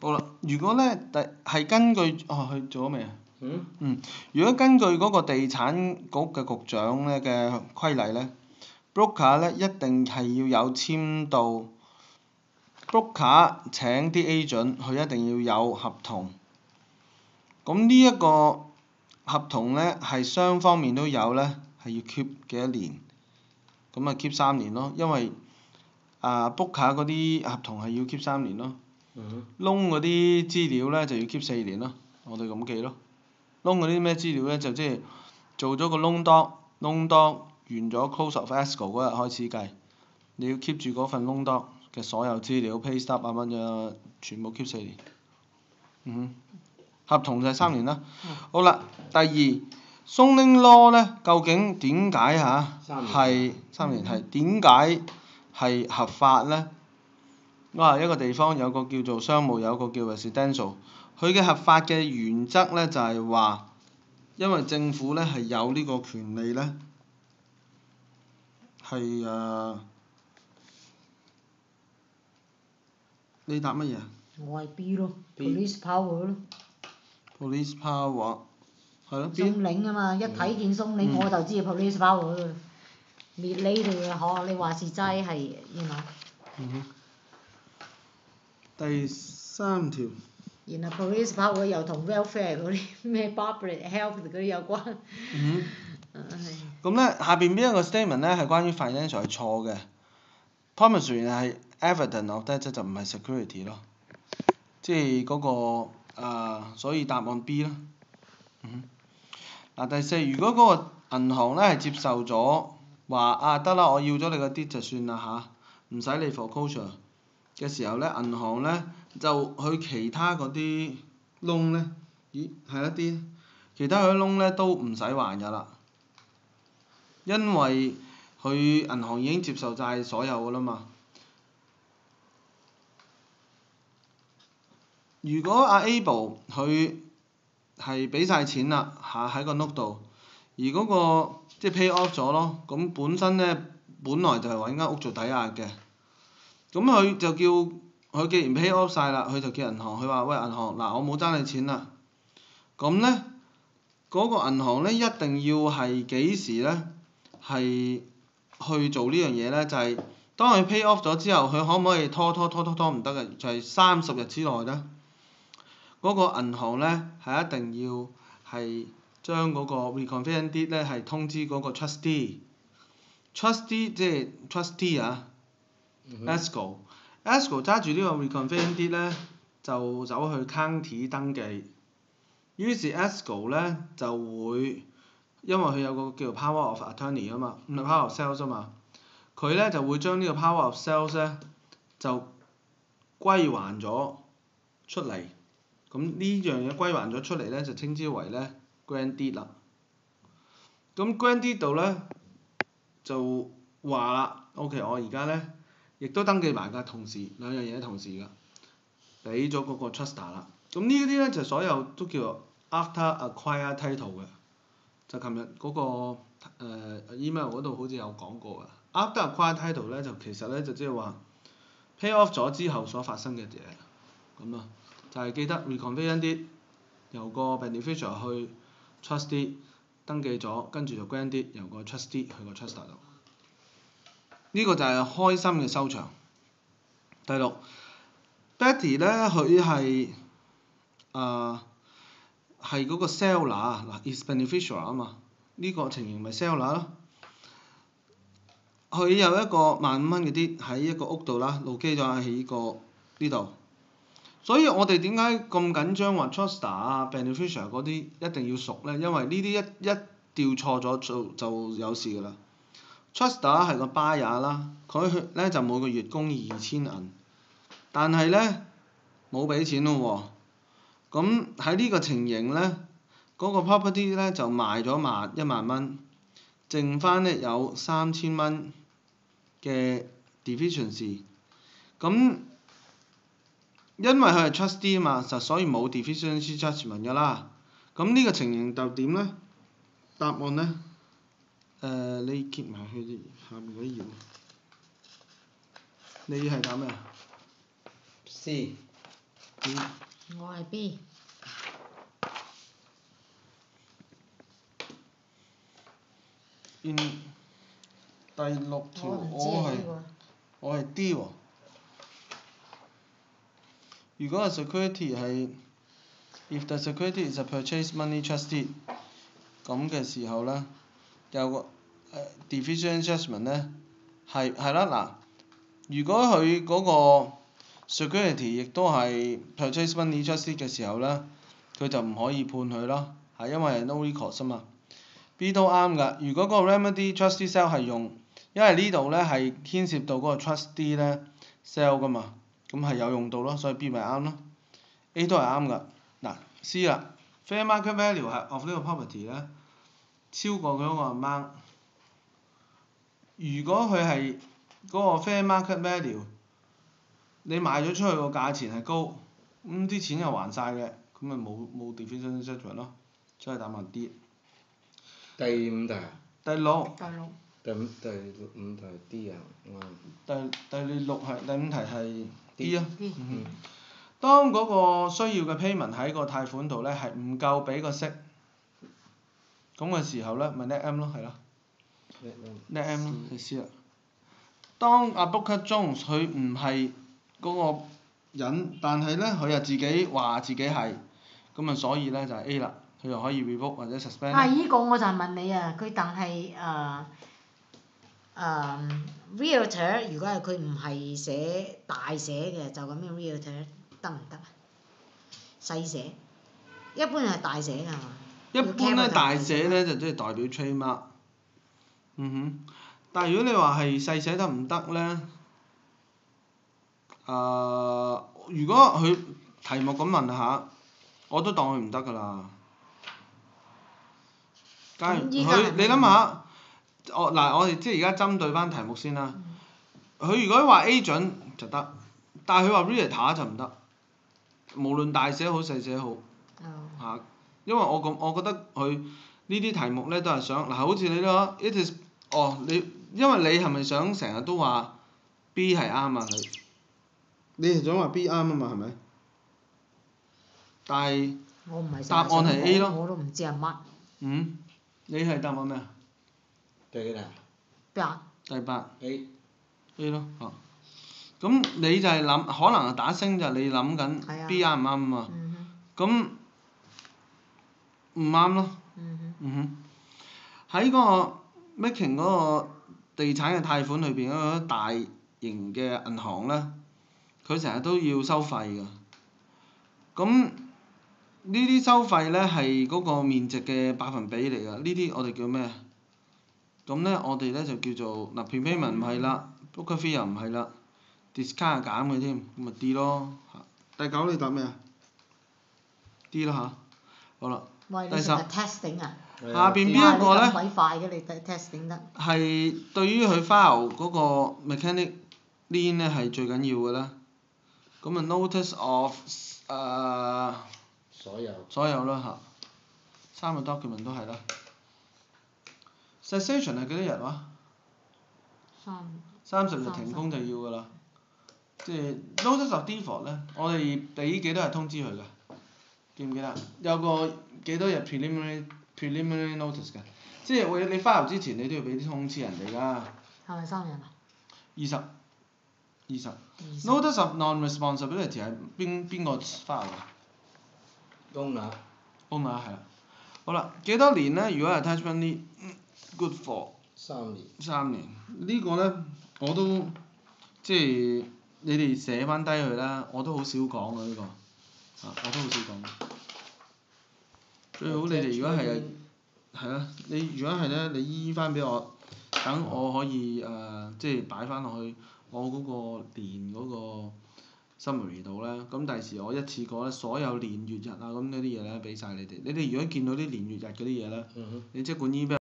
好啦，如果咧係根據去做咗未啊？如果根據嗰個地產局嘅局長咧嘅規例咧 broker 咧一定係要有簽到 broker 請啲 agent，佢一定要有合同。咁呢一個合同咧係雙方面都有咧，係要 keep 幾多年？咁咪 keep 3年咯，因為broker 嗰啲合同係要 keep 3年咯。窿嗰啲資料咧就要 keep 4年咯，我哋咁記咯。窿嗰啲咩資料咧就即係做咗個loan doc 完咗 close of escrow 嗰日開始計，你要 keep 住嗰份loan doc 嘅所有資料 pay stub 啊乜嘢，全部 keep 4年。合同就係3年啦。好啦，第二 zoning law 咧，究竟點解係3年係點解係合法咧？一個地方有個叫做商務，有個叫 residential， 佢嘅合法嘅原則咧就係話，因為政府咧係有呢個權利咧，係你答乜嘢啊？我係 B 咯 ，police power 咯。police power 係咯。松嶺啊嘛，一睇見松嶺我就知係 police power 啦。滅你哋學你話事齋係第3條。然後 police power 又同 welfare 嗰啲咩 public health 嗰啲有關。咁咧下邊邊一個 statement 咧係關於 financial 係錯嘅 promissory 係 evidence of debt 就唔係 security 咯，即係嗰個所以答案 B 啦。第4，如果嗰個銀行咧係接受咗話得啦，我要咗你嗰啲就算啦唔使你 foreclosure 嘅時候咧，銀行咧就去其他嗰啲窿咧，係一啲其他嗰啲窿咧都唔使還㗎啦，因為佢銀行已經接受晒所有㗎啦嘛。如果Abel 佢係俾晒錢啦喺個 note 度，而嗰個即係 pay off 咗咯，咁本身咧本來就係揾間屋做抵押嘅，咁佢就叫佢既然 pay off 晒啦，佢就叫銀行，佢話喂銀行嗱我冇爭你錢啦，咁咧嗰個銀行咧一定要係幾時咧係去做呢樣嘢咧？就係當佢 pay off 咗之後，佢可唔可以拖唔得嘅，就係30日之內咧。嗰個銀行咧係一定要係將嗰個 reconveyance deed 咧係通知嗰個 trustee 即係 trustee escrow 揸住呢個 reconveyance deed 咧就走去 county 登記，於是 escrow 咧就會因為佢有個叫做 power of attorney 啊嘛，唔係 power of sales 啊嘛，佢咧就會將呢個 power of sales 咧就歸還咗出嚟。咁呢樣嘢歸還咗出嚟咧，就稱之為咧 grant deed 啦。咁 grant deed 度咧就話啦 ，OK， 我而家咧亦都登記埋㗎，同時兩樣嘢同時㗎，俾咗嗰個 truster 啦。咁呢啲咧就所有都叫做 after acquire title 嘅，就琴日嗰個email 嗰度好似有講過㗎。after acquire title 咧就其實咧就即係話 pay off 咗之後所發生嘅嘢，咁啊。就係記得 reconveyance deed 由個 beneficiary 去 trustee 登記咗，跟住就 grant deed 由個 trustee 去個 truster 度。呢個就係開心嘅收場。第6 Betty 咧佢係係嗰個 seller 嗱 is beneficiary 啊嘛，呢個情形咪 seller 咯。佢有一個15000蚊嘅啲喺一個屋度啦，路基咗喺呢度。所以我哋點解咁緊張話 truster beneficiary 嗰啲一定要熟咧？因為呢啲一調錯咗就有事㗎啦。truster 係個 buyer 啦，佢咧就每個月供2000銀，但係咧冇俾錢咯喎。咁喺呢個情形咧，嗰個 property 咧就賣咗1萬蚊，剩翻咧有3000蚊嘅 deficiency。咁因為佢係 trustee 啊嘛，所以冇 deficiency judgment 㗎啦。咁呢個情形就點咧？答案咧，你揭埋去下面嗰啲頁。你係答咩啊？ C。我係 B。第六條我唔知係邊個。我係 D 喎。如果個 security 係 if the security is a purchase money trustee 咁嘅時候咧，有個deficient judgment 咧係啦嗱，如果佢嗰個 security 亦都係 purchase money trustee 嘅時候咧，佢就唔可以判佢咯，係因為係 no recourse 啊嘛。B 都啱㗎，如果嗰個 remedy trustee sale 係用，因為呢度咧係牽涉到嗰個 trustee 咧 sale 㗎嘛，咁係有用到咯，所以 B 咪啱咯。A 都係啱㗎。嗱 C 啦 ，fair market value 係 of 呢個 property 咧超過佢嗰個 amount。如果佢係嗰個 fair market value，你賣咗出去個價錢係高，咁啲錢又還晒嘅，咁咪冇 deficient judgment 咯，所以答案 D。第五題。第六。第五題 D 啊，第五題係 D 啊。D。當嗰個需要嘅 payment 喺個貸款度咧係唔夠俾個息，咁嘅時候咧咪 net M 咯，係咯。net M 咯，係 C 啦。當阿 Booker Jones 佢唔係嗰個人，但係咧佢又自己話自己係，咁啊所以咧就係 A 啦，佢又可以 revoke 或者 suspend。依個我就係問你啊，佢但係realtor 如果係佢唔係寫大寫嘅，就咁樣 realtor 得唔得啊？細寫，一般係大寫㗎係嘛？一般咧大寫咧就即係代表 trademark。但係如果你話係細寫得唔得咧？如果佢題目咁問下，我都當佢唔得㗎啦。假如你諗下，我哋即係而家針對翻題目先啦。佢如果話 agent 就得，但係佢話 realtor 就唔得。無論大寫好細寫好。因為我覺得佢呢啲題目咧都係想好似你咯，it is 因為你係咪想成日都話 B 係啱啊？你係想話 B 啱啊嘛係咪？但係答案係 A 咯。我都唔知係乜。你係答案咩啊？第幾題？第八。A 咯咁你就係諗，可能打星就係你諗緊 B 啱唔啱啊嘛。咁唔啱咯。喺嗰個 making 嗰個地產嘅貸款裏邊嗰個大型嘅銀行咧，佢成日都要收費㗎。咁呢啲收費咧係嗰個面值嘅百分比嚟㗎，呢啲我哋叫咩？咁咧我哋咧就叫做prepayment 唔係啦 ，broker fee 又唔係啦 ，discount 係減嘅添，咁咪 D 咯。第9你答咩啊 ？D 啦嚇，好啦。第10。下邊邊一個咧？咁鬼快嘅你 testing 得。係對於佢 file 嗰個 mechanic lien 咧係最緊要嘅啦。咁啊 notice of 所有啦嚇，3個 document 都係啦。cessation 係幾多日話？30日停工就要㗎啦。即係 notice of default 咧，我哋俾幾多日通知佢㗎？記唔記得？有個幾多日 preliminary notice 㗎？即係你 file 之前你都要俾啲通知人哋㗎。係咪3日啊？20。Notice of non-responsibility 係邊個 file 㗎？Owner 係啦。好啦，幾多年咧？如果係 attachment lien good for 3年。3年呢個咧，我都即係你哋寫翻低佢啦，我都好少講㗎呢個，我都好少講。最好你哋如果係啦，你如果係咧，你醫翻俾我，等我可以即係擺翻落去我嗰個年嗰個 summary 度咧。咁第時我一次過咧，所有年月日啊咁嗰啲嘢咧俾晒你哋。你哋如果見到啲年月日嗰啲嘢咧，你即管 email。